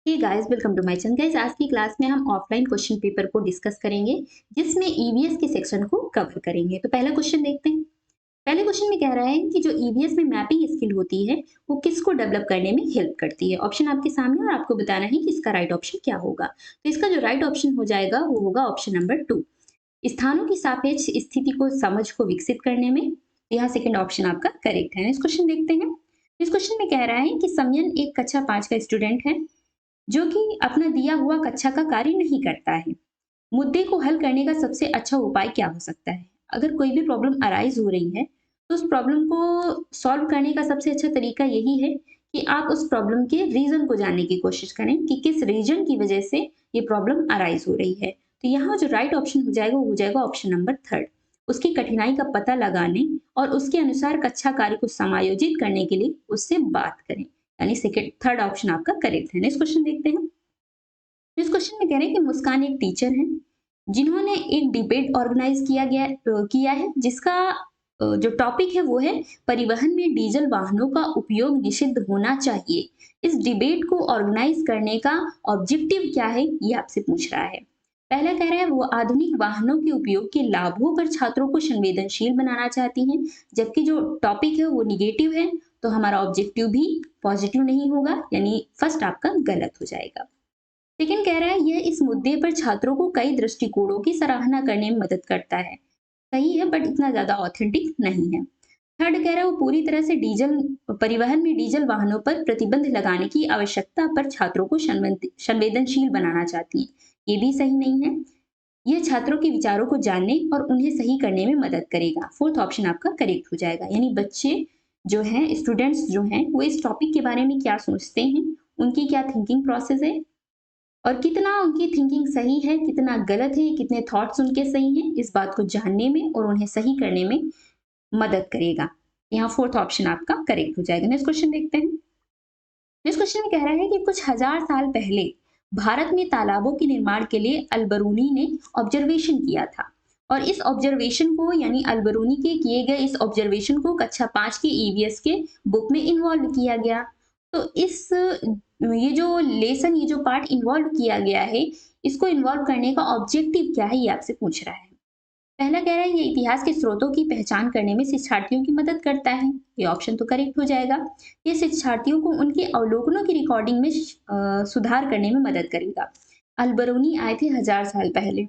Hey guys, welcome to my channel. Guys, आज की class में हम ऑफलाइन क्वेश्चन पेपर को डिस्कस करेंगे जिसमें ईवीएस के सेक्शन को कवर करेंगे। तो पहला क्वेश्चन देखते हैं। पहले क्वेश्चन में कह रहा है कि जो ईवीएस में मैपिंग स्किल होती है वो किसको डेवलप करने में हेल्प करती है। ऑप्शन आपके सामने और आपको बताना है कि इसका राइट ऑप्शन क्या होगा। तो इसका जो राइट ऑप्शन हो जाएगा वो होगा ऑप्शन नंबर 2, स्थानों की सापेक्ष स्थिति को समझ को विकसित करने में। यहाँ सेकंड ऑप्शन आपका करेक्ट है। इस क्वेश्चन देखते हैं। इस क्वेश्चन में कह रहा है कि समयन एक कक्षा 5 का स्टूडेंट है जो कि अपना दिया हुआ कक्षा का कार्य नहीं करता है। मुद्दे को हल करने का सबसे अच्छा उपाय क्या हो सकता है? अगर कोई भी प्रॉब्लम अराइज हो रही है, तो उस प्रॉब्लम को सॉल्व करने का सबसे अच्छा तरीका यही है कि आप उस प्रॉब्लम के रीज़न को जानने की कोशिश करें कि किस रीज़न की वजह से ये प्रॉब्लम अराइज हो रही है। तो यहाँ जो राइट ऑप्शन हो जाएगा, वो हो जाएगा ऑप्शन नंबर 3, उसकी कठिनाई का पता लगाने और उसके अनुसार कक्षा कार्य को समायोजित करने के लिए उससे बात करें। यानी सेकंड थर्ड ऑप्शन आपका करेक्ट है। नेक्स्ट क्वेश्चन देखते हैं। इस क्वेश्चन में कह रहे हैं कि मुस्कान एक टीचर है जिन्होंने एक डिबेट ऑर्गेनाइज किया है जिसका जो टॉपिक है वो है परिवहन में डीजल वाहनों का उपयोग निषिद्ध होना चाहिए। इस डिबेट को ऑर्गेनाइज करने का ऑब्जेक्टिव क्या है, ये आपसे पूछ रहा है। पहला कह रहा है वो आधुनिक वाहनों के उपयोग के लाभों पर छात्रों को संवेदनशील बनाना चाहती हैं, जबकि जो टॉपिक है वो निगेटिव है, तो हमारा ऑब्जेक्टिव भी पॉजिटिव नहीं होगा, यानी फर्स्ट आपका गलत हो जाएगा। सेकंड कह रहा है यह इस मुद्दे पर छात्रों को कई दृष्टिकोणों की सराहना करने में मदद करता है। सही है, बट इतना ज्यादा ऑथेंटिक नहीं है। थर्ड कह रहा है वो पूरी तरह से डीजल परिवहन में डीजल वाहनों पर प्रतिबंध लगाने की आवश्यकता पर छात्रों को संवेदनशील बनाना चाहती है। ये भी सही नहीं है। यह छात्रों के विचारों को जानने और उन्हें सही करने में मदद करेगा। फोर्थ ऑप्शन आपका करेक्ट हो जाएगा। यानी बच्चे जो हैं, स्टूडेंट्स जो हैं, वो इस टॉपिक के बारे में क्या सोचते हैं, उनकी क्या थिंकिंग प्रोसेस है और कितना उनकी थिंकिंग सही है, कितना गलत है, कितने थॉट्स उनके सही हैं, इस बात को जानने में और उन्हें सही करने में मदद करेगा। यहाँ फोर्थ ऑप्शन आपका करेक्ट हो जाएगा। नेक्स्ट क्वेश्चन देखते हैं। नेक्स्ट क्वेश्चन में कह रहा है कि कुछ हजार साल पहले भारत में तालाबों के निर्माण के लिए अलबरूनी ने ऑब्जर्वेशन किया था और इस ऑब्जर्वेशन को यानी अलबरूनी के किए गए इस ऑब्जर्वेशन को कक्षा 5 के ईवीएस के बुक में इन्वॉल्व किया गया। तो इस ये जो लेसन, ये जो पार्ट इन्वॉल्व किया गया है, इसको इन्वॉल्व करने का ऑब्जेक्टिव क्या है, ये आपसे पूछ रहा है। पहला कह रहा है ये इतिहास के स्रोतों की पहचान करने में शिक्षार्थियों की मदद करता है। ये ऑप्शन तो करेक्ट हो जाएगा। ये शिक्षार्थियों को उनके अवलोकनों की रिकॉर्डिंग में सुधार करने में मदद करेगा। अलबरूनी आए थे 1000 साल पहले,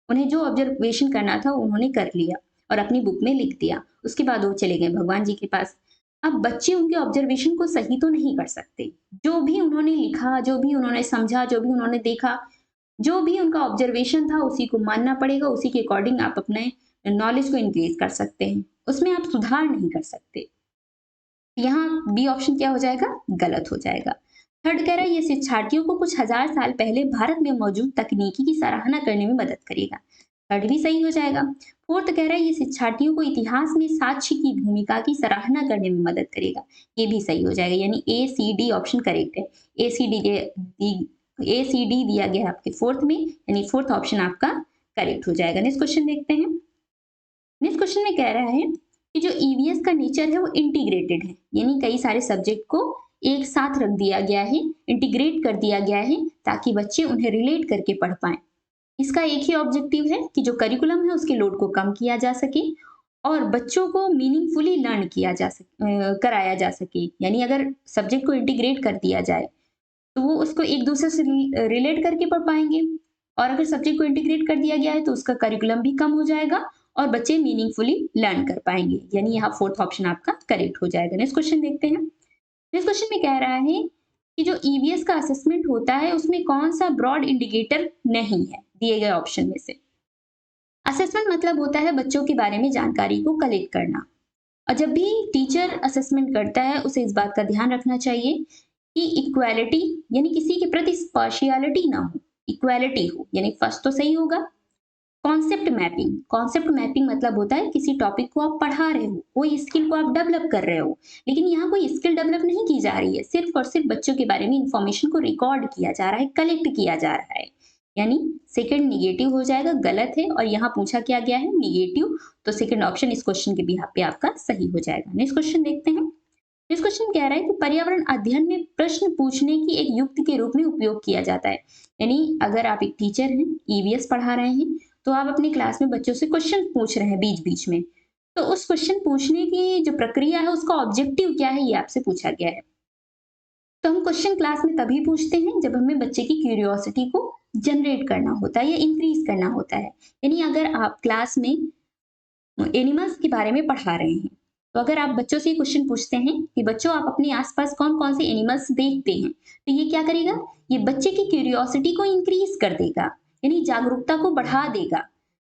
उन्हें जो ऑब्जर्वेशन करना था उन्होंने कर लिया और अपनी बुक में लिख दिया। उसके बाद वो चले गए भगवान जी के पास। अब बच्चे उनके ऑब्जर्वेशन को सही तो नहीं कर सकते। जो भी उन्होंने लिखा, जो भी उन्होंने समझा, जो भी उन्होंने देखा, जो भी उनका ऑब्जर्वेशन था उसी को मानना पड़ेगा। उसी के अकॉर्डिंग आप अपने नॉलेज को इंक्रीज कर सकते हैं, उसमें आप सुधार नहीं कर सकते। यहाँ बी ऑप्शन क्या हो जाएगा, गलत हो जाएगा। थर्ड कह रहा है ये शिक्षार्थियों को कुछ हजार साल पहले भारत में मौजूद तकनीकी की सराहना करने में मदद करेगा। थर्ड भी सही हो जाएगा। फोर्थ कह रहा है ये शिक्षार्थियों को इतिहास में साक्ष्य की भूमिका की सराहना करने में मदद करेगा। ये भी सही हो जाएगा। यानी ए सी डी ऑप्शन करेक्ट है। ए सी डी दिया गया है आपके फोर्थ में, यानी फोर्थ ऑप्शन आपका करेक्ट हो जाएगा। नेक्स्ट क्वेश्चन देखते हैं। नेक्स्ट क्वेश्चन में कह रहा है कि जो ईवीएस का नेचर है वो इंटीग्रेटेड है, यानी कई सारे सब्जेक्ट को एक साथ रख दिया गया है, इंटीग्रेट कर दिया गया है ताकि बच्चे उन्हें रिलेट करके पढ़ पाए। इसका एक ही ऑब्जेक्टिव है कि जो करिकुलम है उसके लोड को कम किया जा सके और बच्चों को मीनिंगफुली लर्न कराया जा सके। यानी अगर सब्जेक्ट को इंटीग्रेट कर दिया जाए तो वो उसको एक दूसरे से रिलेट करके पढ़ पाएंगे, और अगर सब्जेक्ट को इंटीग्रेट कर दिया गया है तो उसका करिकुलम भी कम हो जाएगा और बच्चे मीनिंगफुली लर्न कर पाएंगे। यानी यहाँ फोर्थ ऑप्शन आपका करेक्ट हो जाएगा। नेक्स्ट क्वेश्चन देखते हैं। नेक्स्ट क्वेश्चन में कह रहा है कि जो ईवीएस का असेसमेंट होता है उसमें कौन सा ब्रॉड इंडिकेटर नहीं है दिए गए ऑप्शन में से। असेसमेंट मतलब होता है बच्चों के बारे में जानकारी को कलेक्ट करना, और जब भी टीचर असेसमेंट करता है उसे इस बात का ध्यान रखना चाहिए कि इक्वालिटी यानी किसी के प्रति पार्शियलिटी ना हो, इक्वालिटी हो। यानी फर्स्ट तो सही होगा। कॉन्सेप्ट मैपिंग मतलब होता है किसी टॉपिक को आप पढ़ा रहे हो, कोई स्किल को आप डेवलप कर रहे हो, लेकिन यहाँ कोई स्किल डेवलप नहीं की जा रही है, सिर्फ और सिर्फ बच्चों के बारे में इंफॉर्मेशन को रिकॉर्ड किया जा रहा है, कलेक्ट किया जा रहा है। यानी सेकंड निगेटिव हो जाएगा, गलत है, और यहाँ पूछा क्या गया है निगेटिव, तो सेकंड ऑप्शन इस क्वेश्चन के बिहाफ पे आपका सही हो जाएगा। नेक्स्ट क्वेश्चन देखते हैं। इस क्वेश्चन कह रहा है कि पर्यावरण अध्ययन में प्रश्न पूछने की एक युक्ति के रूप में उपयोग किया जाता है। यानी अगर आप एक टीचर हैं, ईवीएस पढ़ा रहे हैं, तो आप अपनी क्लास में बच्चों से क्वेश्चन पूछ रहे हैं बीच-बीच में। तो उस क्वेश्चन पूछने की जो प्रक्रिया है उसका ऑब्जेक्टिव क्या है ये आपसे पूछा गया है। तो हम क्वेश्चन क्लास में तभी पूछते हैं जब हमें बच्चे की क्यूरियोसिटी को जनरेट करना होता है या इंक्रीज करना होता है। यानी अगर आप क्लास में एनिमल्स के बारे में पढ़ा रहे हैं, तो अगर आप बच्चों से क्वेश्चन पूछते हैं कि बच्चों आप अपने आसपास कौन-कौन से एनिमल्स देखते हैं, तो ये क्या करेगा? ये बच्चे की क्यूरियोसिटी को इंक्रीज कर देगा, यानी जागरूकता को बढ़ा देगा।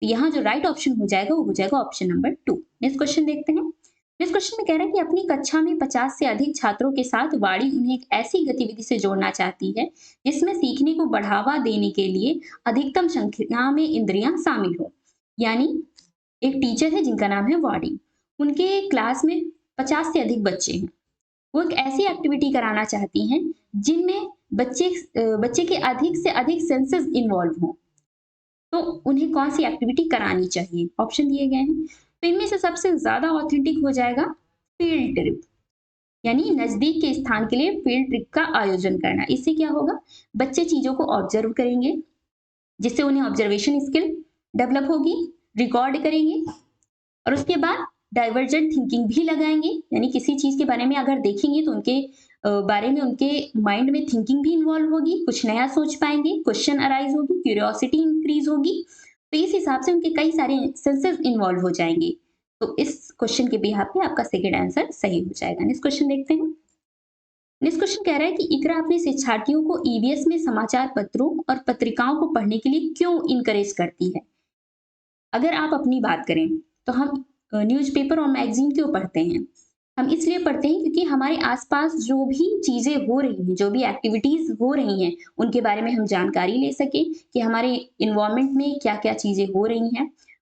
तो यहाँ जो राइट ऑप्शन हो जाएगा वो हो जाएगा ऑप्शन नंबर 2। नेक्स्ट क्वेश्चन देखते हैं। नेक्स्ट क्वेश्चन में कह रहा है कि अपनी कक्षा में 50 से अधिक छात्रों के साथ वाणी उन्हें एक ऐसी गतिविधि से जोड़ना चाहती है जिसमें सीखने को बढ़ावा देने के लिए अधिकतम संख्या में इंद्रियां शामिल हो। यानी एक टीचर है जिनका नाम है वार्डी, उनके क्लास में 50 से अधिक बच्चे हैं। वो एक ऐसी एक्टिविटी कराना चाहती हैं जिनमें बच्चे के अधिक से अधिक सेंसेस इन्वॉल्व हों। तो उन्हें कौन सी एक्टिविटी करानी चाहिए? ऑप्शन दिए गए हैं। तो इनमें से सबसे ज्यादा ऑथेंटिक हो जाएगा फील्ड ट्रिप, यानी नजदीक के स्थान के लिए फील्ड ट्रिप का आयोजन करना। इससे क्या होगा? बच्चे चीजों को ऑब्जर्व करेंगे, जिससे उन्हें ऑब्जर्वेशन स्किल डेवलप होगी, रिकॉर्ड करेंगे और उसके बाद डाइवर्जेंट थिंकिंग भी लगाएंगे। यानी किसी चीज के बारे में अगर देखेंगे तो उनके बारे में उनके माइंड में थिंकिंग भी इन्वॉल्व होगी, कुछ नया सोच पाएंगे, क्वेश्चन अराइज होगी, क्यूरियोसिटी इंक्रीज होगी। तो इस हिसाब से उनके कई सारे सेंसेस इन्वॉल्व हो जाएंगे। तो इस क्वेश्चन के बिहाफ पे आपका सेकंड आंसर सही हो जाएगा। नेक्स्ट क्वेश्चन देखते हैं। नेक्स्ट क्वेश्चन कह रहा है कि इकरा अपने शिक्षार्थियों को ईवीएस में समाचार पत्रों और पत्रिकाओं को पढ़ने के लिए क्यों इनकरेज करती है? अगर आप अपनी बात करें तो हम न्यूज़पेपर और मैगजीन क्यों पढ़ते हैं? हम इसलिए पढ़ते हैं क्योंकि हमारे आसपास जो भी चीजें हो रही हैं, जो भी एक्टिविटीज हो रही हैं, उनके बारे में हम जानकारी ले सकें कि हमारे इन्वायरमेंट में क्या-क्या चीजें हो रही हैं,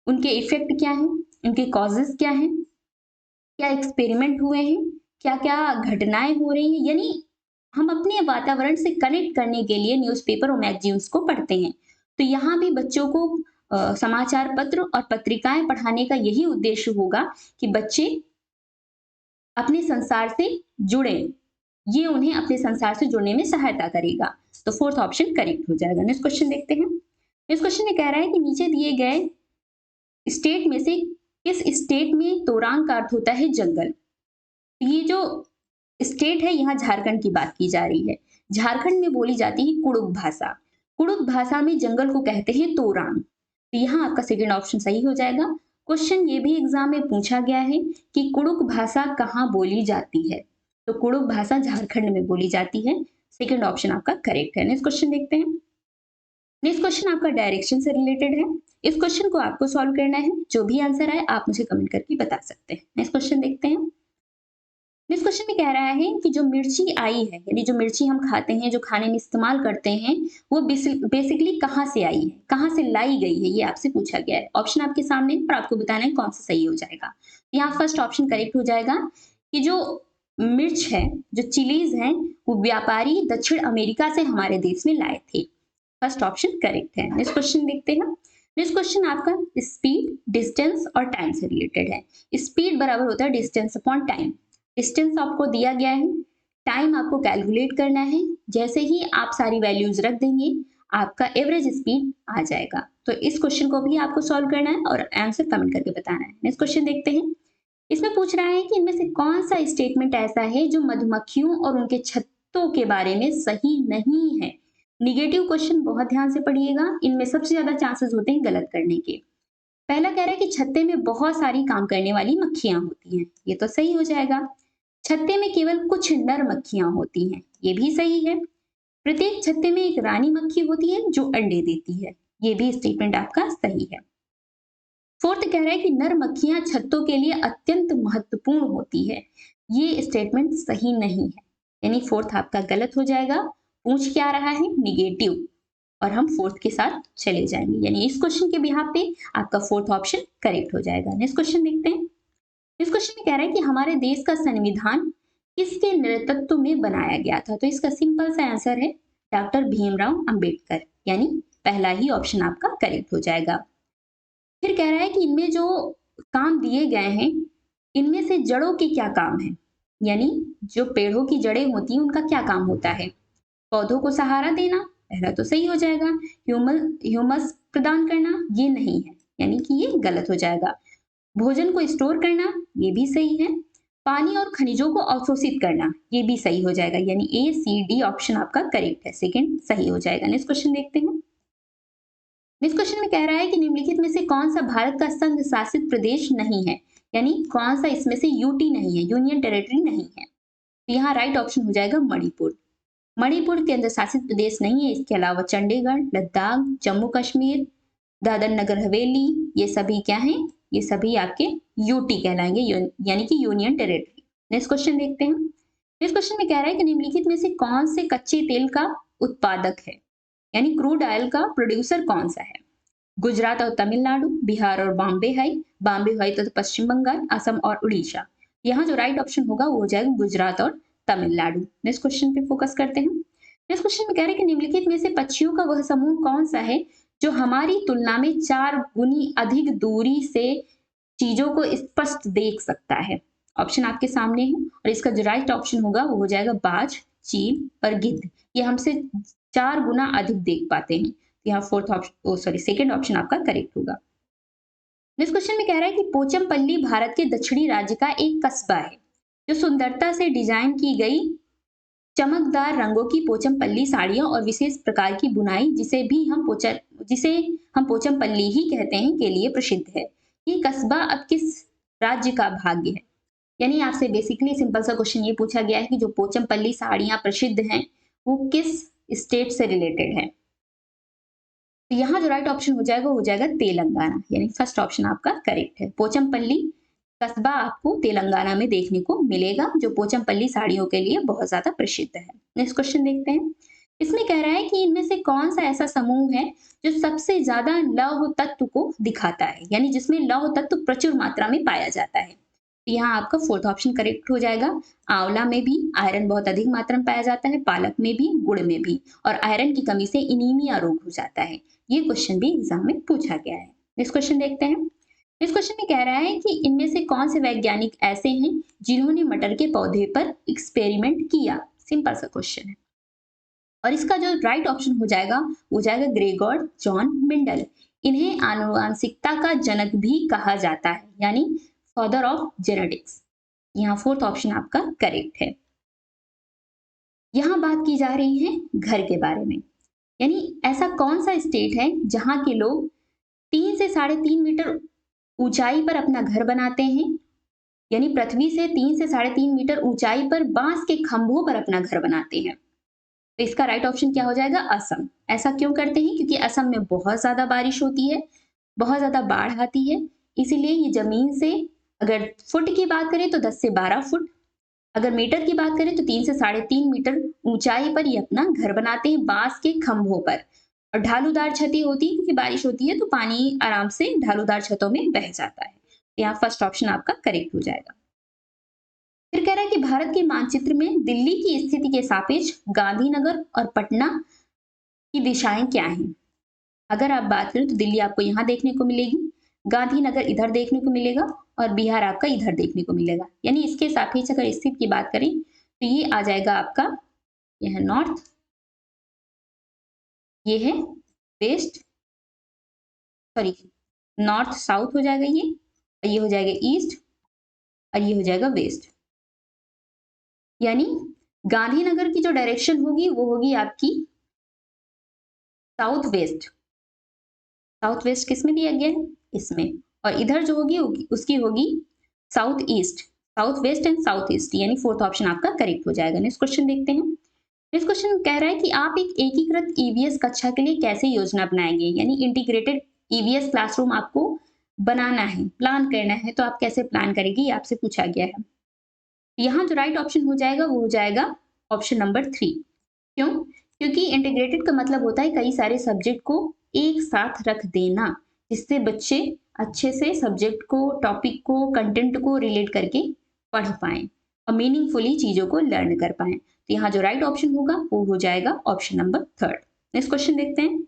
उनके इफेक्ट क्या हैं, उनके कॉजेस क्या हैं, क्या एक्सपेरिमेंट हुए हैं, क्या-क्या घटनाएं हो रही हैं। यानी हम अपने वातावरण से कनेक्ट करने के लिए न्यूज़पेपर और मैगजीन्स को पढ़ते हैं। तो यहाँ भी बच्चों को समाचार पत्र और पत्रिकाएं पढ़ाने का यही उद्देश्य होगा कि बच्चे अपने संसार से जुड़े, ये उन्हें अपने संसार से जुड़ने में सहायता करेगा। तो फोर्थ ऑप्शन करेक्ट हो जाएगा। नेक्स्ट क्वेश्चन देखते हैं। इस क्वेश्चन में कह रहा है कि नीचे दिए गए स्टेट में से किस स्टेट में तोरांग का अर्थ होता है जंगल? ये जो स्टेट है, यहाँ झारखंड की बात की जा रही है। झारखंड में बोली जाती है कुड़ुक भाषा। कुड़ुक भाषा में जंगल को कहते हैं तोरांग। तो यहाँ आपका सेकंड ऑप्शन सही हो जाएगा। क्वेश्चन ये भी एग्जाम में पूछा गया है कि कुड़ुक भाषा कहाँ बोली जाती है? तो कुड़ुक भाषा झारखंड में बोली जाती है। सेकंड ऑप्शन आपका करेक्ट है। नेक्स्ट क्वेश्चन देखते हैं। नेक्स्ट क्वेश्चन आपका डायरेक्शन से रिलेटेड है। इस क्वेश्चन को आपको सॉल्व करना है। जो भी आंसर आए आप मुझे कमेंट करके बता सकते हैं। नेक्स्ट क्वेश्चन देखते हैं। इस क्वेश्चन में कह रहा है कि जो मिर्ची आई है, यानी जो मिर्ची हम खाते हैं, जो खाने में इस्तेमाल करते हैं, वो बेसिकली कहाँ से आई है, कहाँ से लाई गई है, ये आपसे पूछा गया है। ऑप्शन आपके सामने है और आपको बताना है कौन सा सही हो जाएगा। यहाँ फर्स्ट ऑप्शन करेक्ट हो जाएगा कि जो मिर्च है, जो चिलीज है, वो व्यापारी दक्षिण अमेरिका से हमारे देश में लाए थे। फर्स्ट ऑप्शन करेक्ट है। नेक्स्ट क्वेश्चन देखते हैं। नेक्स्ट क्वेश्चन आपका स्पीड, डिस्टेंस और टाइम से रिलेटेड है। स्पीड बराबर होता है डिस्टेंस अपॉन टाइम। डिस्टेंस आपको दिया गया है, टाइम आपको कैलकुलेट करना है। जैसे ही आप सारी वैल्यूज रख देंगे आपका एवरेज स्पीड आ जाएगा। तो इस क्वेश्चन को भी आपको सॉल्व करना है और आंसर कमेंट करके बताना है। नेक्स्ट क्वेश्चन देखते हैं। इसमें पूछ रहा है कि इनमें से कौन सा स्टेटमेंट ऐसा है जो मधुमक्खियों और उनके छत्तों के बारे में सही नहीं है? निगेटिव क्वेश्चन बहुत ध्यान से पढ़िएगा, इनमें सबसे ज्यादा चांसेस होते हैं गलत करने के। पहला कह रहा है कि छत्ते में बहुत सारी काम करने वाली मक्खियां होती हैं, ये तो सही हो जाएगा। छत्ते में केवल कुछ नर मक्खियां होती हैं, ये भी सही है। प्रत्येक छत्ते में एक रानी मक्खी होती है जो अंडे देती है, ये भी स्टेटमेंट आपका सही है। फोर्थ कह रहा है कि नर मक्खियां छत्तों के लिए अत्यंत महत्वपूर्ण होती है, ये स्टेटमेंट सही नहीं है, यानी फोर्थ आपका गलत हो जाएगा। पूछ क्या रहा है? निगेटिव, और हम फोर्थ के साथ चले जाएंगे, यानी इस क्वेश्चन के बिहाफ पे आपका फोर्थ ऑप्शन करेक्ट हो जाएगा। नेक्स्ट क्वेश्चन देखते हैं। इस क्वेश्चन में कह रहा है कि हमारे देश का संविधान किसके नेतृत्व में बनाया गया था? तो इसका सिंपल सा आंसर है डॉक्टर भीमराव अंबेडकर, यानी पहला ही ऑप्शन आपका करेक्ट हो जाएगा। फिर कह रहा है कि इनमें जो काम दिए गए हैं, इनमें से जड़ों के क्या काम है? यानी जो पेड़ों की जड़ें होती हैं उनका क्या काम होता है? पौधों को सहारा देना, पहला तो सही हो जाएगा। ह्यूमस प्रदान करना, ये नहीं है, यानी कि ये गलत हो जाएगा। भोजन को स्टोर करना, ये भी सही है। पानी और खनिजों को अवशोषित करना, ये भी सही हो जाएगा, यानी ए सी डी ऑप्शन आपका करेक्ट है, सेकंड सही हो जाएगा। नेक्स्ट क्वेश्चन देखते हैं। नेक्स्ट क्वेश्चन में कह रहा है कि निम्नलिखित में से कौन सा भारत का संघ शासित प्रदेश नहीं है, यानी कौन सा इसमें से यूटी नहीं है, यूनियन टेरिटरी नहीं है। तो यहाँ राइट ऑप्शन हो जाएगा मणिपुर। मणिपुर केंद्र शासित प्रदेश नहीं है। इसके अलावा चंडीगढ़, लद्दाख, जम्मू कश्मीर, दादर नगर हवेली, ये सभी क्या हैं? ये सभी आपके यूटी कहलाएंगे, यानी कि यूनियन टेरिटरी। नेक्स्ट क्वेश्चन देखते हैं। नेक्स्ट क्वेश्चन में कह रहा है कि निम्नलिखित में से कौन से कच्चे तेल का उत्पादक है, यानी क्रूड ऑयल का प्रोड्यूसर कौन सा है? गुजरात और तमिलनाडु, बिहार और बॉम्बे हाई तो पश्चिम बंगाल, असम और उड़ीसा। यहाँ जो राइट ऑप्शन होगा वो हो जाएगा गुजरात और तमिलनाडु। नेक्स्ट क्वेश्चन पे फोकस करते हैं। नेक्स्ट क्वेश्चन में कह रहे हैं कि निम्नलिखित में से पक्षियों का वह समूह कौन सा है जो हमारी तुलना में 4 गुनी अधिक दूरी से चीजों को स्पष्ट देख सकता है? ऑप्शन आपके सामने है और इसका जो राइट ऑप्शन होगा वो हो जाएगा बाज, चील और गिद्ध। ये हमसे 4 गुना अधिक देख पाते हैं। यहाँ सेकंड ऑप्शन आपका करेक्ट होगा। नेक्स्ट क्वेश्चन में कह रहा है कि पोचमपल्ली भारत के दक्षिणी राज्य का एक कस्बा है जो सुंदरता से डिजाइन की गई चमकदार रंगों की पोचमपल्ली साड़ियां और विशेष प्रकार की बुनाई, जिसे हम पोचमपल्ली ही कहते हैं, के लिए प्रसिद्ध है। ये कस्बा अब किस राज्य का भाग्य है? यानी आपसे बेसिकली सिंपल सा क्वेश्चन ये पूछा गया है कि जो पोचमपल्ली साड़ियां प्रसिद्ध हैं वो किस स्टेट से रिलेटेड है? तो यहाँ जो राइट ऑप्शन हो जाएगा वो हो जाएगा तेलंगाना, यानी फर्स्ट ऑप्शन आपका करेक्ट है। पोचमपल्ली कस्बा आपको तेलंगाना में देखने को मिलेगा, जो पोचमपल्ली साड़ियों के लिए बहुत ज्यादा प्रसिद्ध है। नेक्स्ट क्वेश्चन देखते हैं। इसमें कह रहा है कि इनमें से कौन सा ऐसा समूह है जो सबसे ज्यादा लौह तत्व को दिखाता है, यानी जिसमें लौह तत्व प्रचुर मात्रा में पाया जाता है। तो यहाँ आपका फोर्थ ऑप्शन करेक्ट हो जाएगा। आंवला में भी आयरन बहुत अधिक मात्रा में पाया जाता है, पालक में भी, गुड़ में भी, और आयरन की कमी से इनीमिया रोग हो जाता है। ये क्वेश्चन भी एग्जाम में पूछा गया है। नेक्स्ट क्वेश्चन देखते हैं। इस क्वेश्चन में कह रहा है कि इनमें से कौन से वैज्ञानिक ऐसे हैं जिन्होंने मटर के पौधे पर एक्सपेरिमेंट किया? सिंपल सा क्वेश्चन है और इसका जो राइट ऑप्शन हो जाएगा वो जाएगा ग्रेगोर जॉन मेंडल। इन्हें आनुवांशिकता का जनक भी कहा जाता है, यानी फादर ऑफ जेनेटिक्स। यहाँ फोर्थ ऑप्शन आपका करेक्ट है। यहाँ बात की जा रही है घर के बारे में, यानी ऐसा कौन सा स्टेट है जहां के लोग 3 से 3.5 मीटर ऊंचाई पर अपना घर बनाते हैं, यानी पृथ्वी से 3 से 3.5 मीटर ऊंचाई पर बांस के खंभों पर अपना घर बनाते हैं। तो इसका राइट ऑप्शन क्या हो जाएगा? असम। ऐसा क्यों करते हैं? क्योंकि असम में बहुत ज्यादा बारिश होती है, बहुत ज्यादा बाढ़ आती है, इसीलिए ये जमीन से, अगर फुट की बात करें तो 10 से 12 फुट, अगर मीटर की बात करें तो 3 से 3.5 मीटर ऊंचाई पर ये अपना घर बनाते हैं बांस के खंभों पर। और ढालूदार छतें होती है क्योंकि बारिश होती है तो पानी आराम से ढालूदार छतों में बह जाता है। यहाँ फर्स्ट ऑप्शन आपका करेक्ट हो जाएगा। फिर कह रहा है कि भारत के मानचित्र में दिल्ली की स्थिति के सापेक्ष गांधीनगर और पटना की दिशाएं क्या हैं? अगर आप बात करें तो दिल्ली आपको यहाँ देखने को मिलेगी, गांधीनगर इधर देखने को मिलेगा और बिहार आपका इधर देखने को मिलेगा। यानी इसके सापेक्ष अगर स्थिति की बात करें तो ये आ जाएगा आपका, यह है नॉर्थ, ये है वेस्ट, सॉरी नॉर्थ साउथ हो जाएगा ये हो जाएगा ईस्ट और ये हो जाएगा वेस्ट। यानी गांधीनगर की जो डायरेक्शन होगी वो होगी आपकी साउथ वेस्ट। साउथ वेस्ट किसमें दिया गया है? इसमें। और इधर जो होगी उसकी होगी south east, south west and south east, यानी फोर्थ ऑप्शन आपका करेक्ट हो जाएगा। नेक्स्ट क्वेश्चन देखते हैं। नेक्स्ट क्वेश्चन कह रहा है कि आप एक एकीकृत ईवीएस कक्षा के लिए कैसे योजना बनाएंगे, यानी इंटीग्रेटेड ईवीएस क्लासरूम आपको बनाना है, प्लान करना है, तो आप कैसे प्लान करेंगे, ये आपसे पूछा गया है। यहाँ जो राइट ऑप्शन हो जाएगा वो हो जाएगा ऑप्शन नंबर 3। क्यों? क्योंकि इंटीग्रेटेड का मतलब होता है कई सारे सब्जेक्ट को एक साथ रख देना, जिससे बच्चे अच्छे से सब्जेक्ट को, टॉपिक को, कंटेंट को रिलेट करके पढ़ पाएं और मीनिंगफुली चीजों को लर्न कर पाएं। तो यहाँ जो राइट ऑप्शन होगा वो हो जाएगा ऑप्शन नंबर 3। नेक्स्ट क्वेश्चन देखते हैं।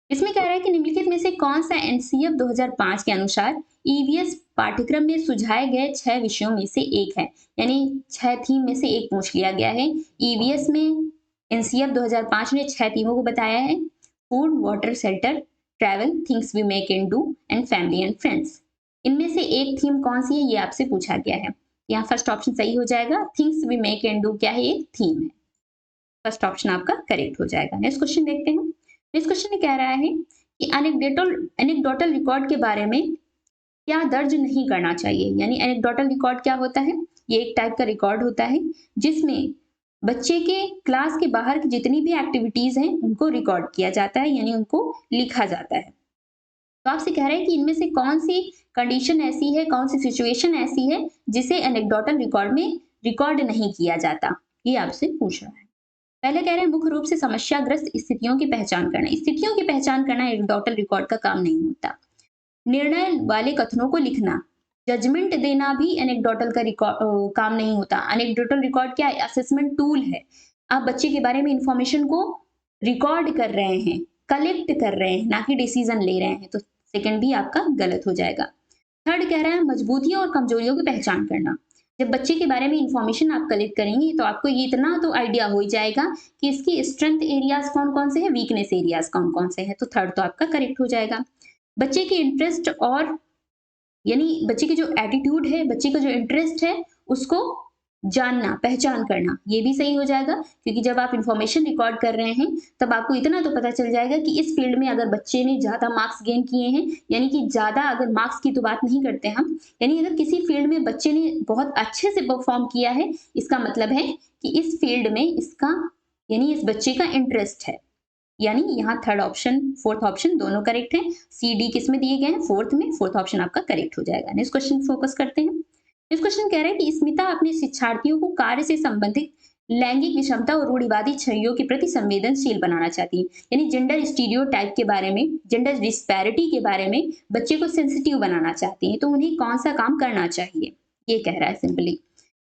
इसमें कह रहा है कि निम्नलिखित में से कौन सा एनसीएफ 2005 के अनुसार ईवीएस पाठ्यक्रम में सुझाए गए 6 विषयों में से एक है, यानी 6 थीम में से एक पूछ लिया गया है। ईवीएस में एनसीएफ 2005 ने 6 थीमों को बताया है: food, water, shelter, travel, things we make and do and family and friends. इनमें से एक थीम कौन सी है, ये आपसे पूछा गया है। यहाँ फर्स्ट ऑप्शन सही हो जाएगा। Things we make and do क्या है, ये थीम है। फर्स्ट ऑप्शन आपका करेक्ट हो जाएगा। नेक्स्ट क्वेश्चन देखते हैं। नेक्स्ट क्वेश्चन में कह रहा है कि एनेक्डोटल रिकॉर्ड के बारे में क्या दर्ज नहीं करना चाहिए। यानी एनेक्डोटल रिकॉर्ड क्या होता है, ये एक टाइप का रिकॉर्ड होता है जिसमें बच्चे के क्लास के बाहर की जितनी भी एक्टिविटीज हैं उनको रिकॉर्ड किया जाता है, यानी उनको लिखा जाता है। तो आपसे कह रहे हैं कि इनमें से कौन सी कंडीशन ऐसी है, कौन सी सिचुएशन ऐसी है जिसे एनेक्डोटल रिकॉर्ड में रिकॉर्ड नहीं किया जाता, ये आपसे पूछ रहा है। पहले कह रहे हैं मुख्य रूप से समस्याग्रस्त स्थितियों की पहचान करना। स्थितियों की पहचान करना एनेक्डोटल रिकॉर्ड का काम नहीं होता। निर्णय वाले कथनों को लिखना, जजमेंट देना भी एनेक्डोटल का काम नहीं होता। एनेक्डोटल रिकॉर्ड क्या है, असेसमेंट टूल है। आप बच्चे के बारे में इंफॉर्मेशन को रिकॉर्ड कर रहे हैं, कलेक्ट कर रहे हैं, ना कि डिसीजन ले रहे हैं। तो सेकंड भी आपका गलत हो जाएगा। थर्ड कह रहा है मजबूतियों और कमजोरियों की पहचान करना। जब बच्चे के बारे में इंफॉर्मेशन आप कलेक्ट करेंगे तो आपको ये इतना तो आइडिया हो जाएगा कि इसकी स्ट्रेंथ एरियाज कौन कौन से हैं, वीकनेस एरियाज कौन कौन से हैं। तो थर्ड तो आपका करेक्ट हो जाएगा। बच्चे के इंटरेस्ट और यानी बच्चे की जो एटीट्यूड है, बच्चे का जो इंटरेस्ट है, उसको जानना, पहचान करना, ये भी सही हो जाएगा। क्योंकि जब आप इंफॉर्मेशन रिकॉर्ड कर रहे हैं तब आपको इतना तो पता चल जाएगा कि इस फील्ड में अगर बच्चे ने ज्यादा मार्क्स गेन किए हैं, यानी कि ज्यादा, अगर मार्क्स की तो बात नहीं करते हम, यानी अगर किसी फील्ड में बच्चे ने बहुत अच्छे से परफॉर्म किया है, इसका मतलब है कि इस फील्ड में इसका, यानी इस बच्चे का इंटरेस्ट है। यानी यहाँ थर्ड ऑप्शन, फोर्थ ऑप्शन दोनों करेक्ट है। सी डी किस में दिए गए हैं, फोर्थ में। फोर्थ ऑप्शन आपका करेक्ट हो जाएगा। नेक्स्ट क्वेश्चन फोकस करते हैं। नेक्स्ट क्वेश्चन कह रहा है कि स्मिता अपने शिक्षार्थियों को कार्य से संबंधित लैंगिक विषमता और रूढ़िवादी छवियों के प्रति संवेदनशील बनाना चाहती है। यानी जेंडर स्टीरियोटाइप के बारे में, जेंडर डिस्पैरिटी के बारे में बच्चे को सेंसिटिव बनाना चाहती है। तो उन्हें कौन सा काम करना चाहिए, ये कह रहा है सिंपली।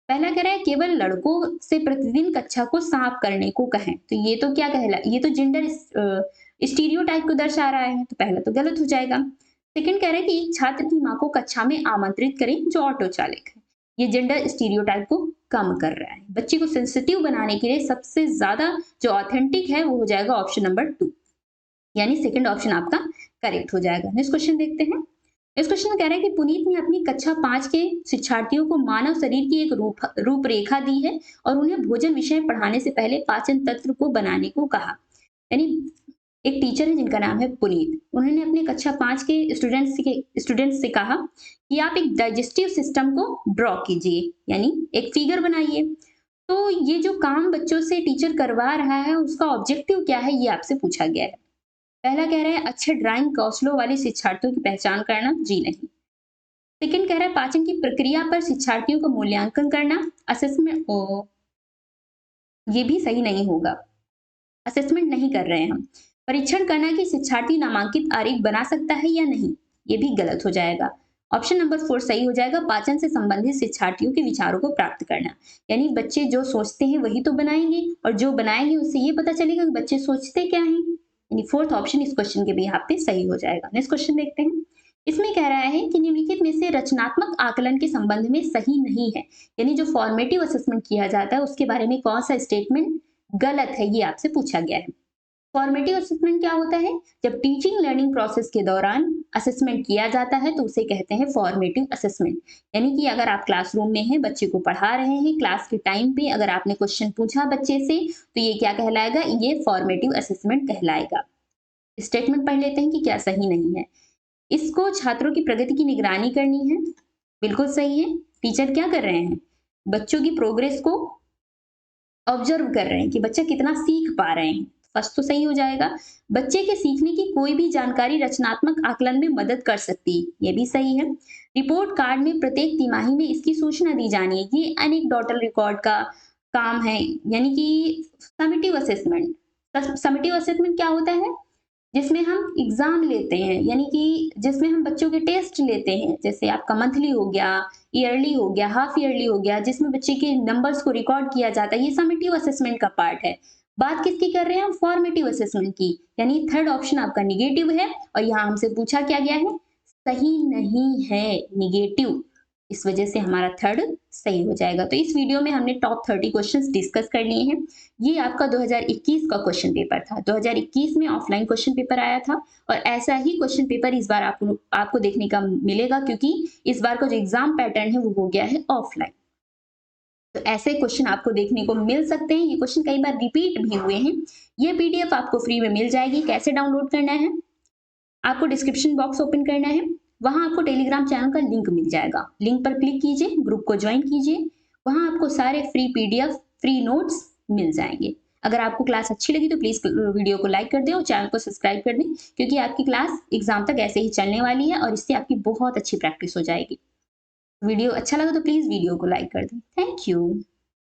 पहला कह रहा है केवल लड़कों से प्रतिदिन कक्षा को साफ करने को कहें। तो ये तो क्या कहला, ये तो जेंडर स्टीरियोटाइप को दर्शा रहा है, तो पहला तो गलत हो जाएगा। सेकंड कह रहा है कि एक छात्र की माँ को कक्षा में आमंत्रित करें जो ऑटो चालक है। ये जेंडर स्टीरियोटाइप को कम कर रहा है। बच्चे को सेंसिटिव बनाने के लिए सबसे ज्यादा जो ऑथेंटिक है वो हो जाएगा ऑप्शन नंबर 2, यानी सेकंड ऑप्शन आपका करेक्ट हो जाएगा। नेक्स्ट क्वेश्चन देखते हैं। इस क्वेश्चन में कह रहा है कि पुनीत ने अपनी कक्षा 5 के शिक्षार्थियों को मानव शरीर की एक रूपरेखा दी है और उन्हें भोजन विषय पढ़ाने से पहले पाचन तंत्र को बनाने को कहा। यानी एक टीचर है जिनका नाम है पुनीत, उन्होंने अपने कक्षा 5 के स्टूडेंट्स से कहा कि आप एक डाइजेस्टिव सिस्टम को ड्रॉ कीजिए, यानी एक फिगर बनाइए। तो ये जो काम बच्चों से टीचर करवा रहा है उसका ऑब्जेक्टिव क्या है, ये आपसे पूछा गया है। पहला कह रहा है अच्छे ड्राइंग कौशलों वाले शिक्षार्थियों की पहचान करना, जी नहीं। सेकंड कह रहा है पाचन की प्रक्रिया पर शिक्षार्थियों का मूल्यांकन करना, असेसमेंट, ये भी सही नहीं होगा, असेसमेंट नहीं कर रहे हैं हम। परीक्षण करना कि शिक्षार्थी नामांकित आरेख बना सकता है या नहीं, ये भी गलत हो जाएगा। ऑप्शन नंबर 4 सही हो जाएगा, पाचन से संबंधित शिक्षार्थियों के विचारों को प्राप्त करना। यानी बच्चे जो सोचते हैं वही तो बनाएंगे, और जो बनाएंगे उससे ये पता चलेगा कि बच्चे सोचते क्या हैं। यानी फोर्थ ऑप्शन इस क्वेश्चन के भी यहाँ पे सही हो जाएगा। नेक्स्ट क्वेश्चन देखते हैं। इसमें कह रहा है कि निम्नलिखित में से रचनात्मक आकलन के संबंध में सही नहीं है। यानी जो फॉर्मेटिव असेसमेंट किया जाता है उसके बारे में कौन सा स्टेटमेंट गलत है, ये आपसे पूछा गया है। फॉर्मेटिव असेसमेंट क्या होता है, जब टीचिंग लर्निंग प्रोसेस के दौरान असेसमेंट किया जाता है तो उसे कहते हैं फॉर्मेटिव असेसमेंट। यानी कि अगर आप क्लासरूम में हैं, बच्चे को पढ़ा रहे हैं, क्लास के टाइम पे अगर आपने क्वेश्चन पूछा बच्चे से तो ये क्या कहलाएगा, ये फॉर्मेटिव असेसमेंट कहलाएगा। स्टेटमेंट पढ़ लेते हैं कि क्या सही नहीं है। इसको छात्रों की प्रगति की निगरानी करनी है, बिल्कुल सही है। टीचर क्या कर रहे हैं, बच्चों की प्रोग्रेस को ऑब्जर्व कर रहे हैं कि बच्चा कितना सीख पा रहे हैं, फर्स्ट तो सही हो जाएगा। बच्चे के सीखने की कोई भी जानकारी रचनात्मक आकलन में मदद कर सकती है, ये भी सही है। रिपोर्ट कार्ड में प्रत्येक तिमाही में इसकी सूचना दी जानी है, ये एनेक्डोटल रिकॉर्ड का काम है। यानी कि समेटिव असेसमेंट, समेटिव असेसमेंट क्या होता है, जिसमें हम एग्जाम लेते हैं, यानी कि जिसमें हम बच्चों के टेस्ट लेते हैं, जैसे आपका मंथली हो गया, ईयरली हो गया, हाफ ईयरली हो गया, जिसमें बच्चे के नंबर्स को रिकॉर्ड किया जाता है, ये समेटिव असेसमेंट का पार्ट है। बात किसकी कर रहे हैं हम? फॉर्मेटिव असेसमेंट की, यानी थर्ड ऑप्शन आपका निगेटिव है और यहाँ हमसे पूछा क्या गया है? सही नहीं है, निगेटिव। इस वजह से हमारा थर्ड सही हो जाएगा। तो इस वीडियो में हमने टॉप 30 क्वेश्चंस डिस्कस कर लिए हैं। ये आपका 2021 का क्वेश्चन पेपर था। 2021 में ऑफलाइन क्वेश्चन पेपर आया था और ऐसा ही क्वेश्चन पेपर इस बार आपको देखने का मिलेगा, क्योंकि इस बार का जो एग्जाम पैटर्न है वो हो गया है ऑफलाइन। तो ऐसे क्वेश्चन आपको देखने को मिल सकते हैं। ये क्वेश्चन कई बार रिपीट भी हुए हैं। ये पीडीएफ आपको फ्री में मिल जाएगी। कैसे डाउनलोड करना है? आपको डिस्क्रिप्शन बॉक्स ओपन करना है, वहां आपको टेलीग्राम चैनल का लिंक मिल जाएगा। लिंक पर क्लिक कीजिए, ग्रुप को ज्वाइन कीजिए, वहां आपको सारे फ्री पीडीएफ, फ्री नोट्स मिल जाएंगे। अगर आपको क्लास अच्छी लगी तो प्लीज वीडियो को लाइक कर दें और चैनल को सब्सक्राइब कर दें, क्योंकि आपकी क्लास एग्जाम तक ऐसे ही चलने वाली है और इससे आपकी बहुत अच्छी प्रैक्टिस हो जाएगी। वीडियो अच्छा लगा तो प्लीज वीडियो को लाइक कर दें। Thank you.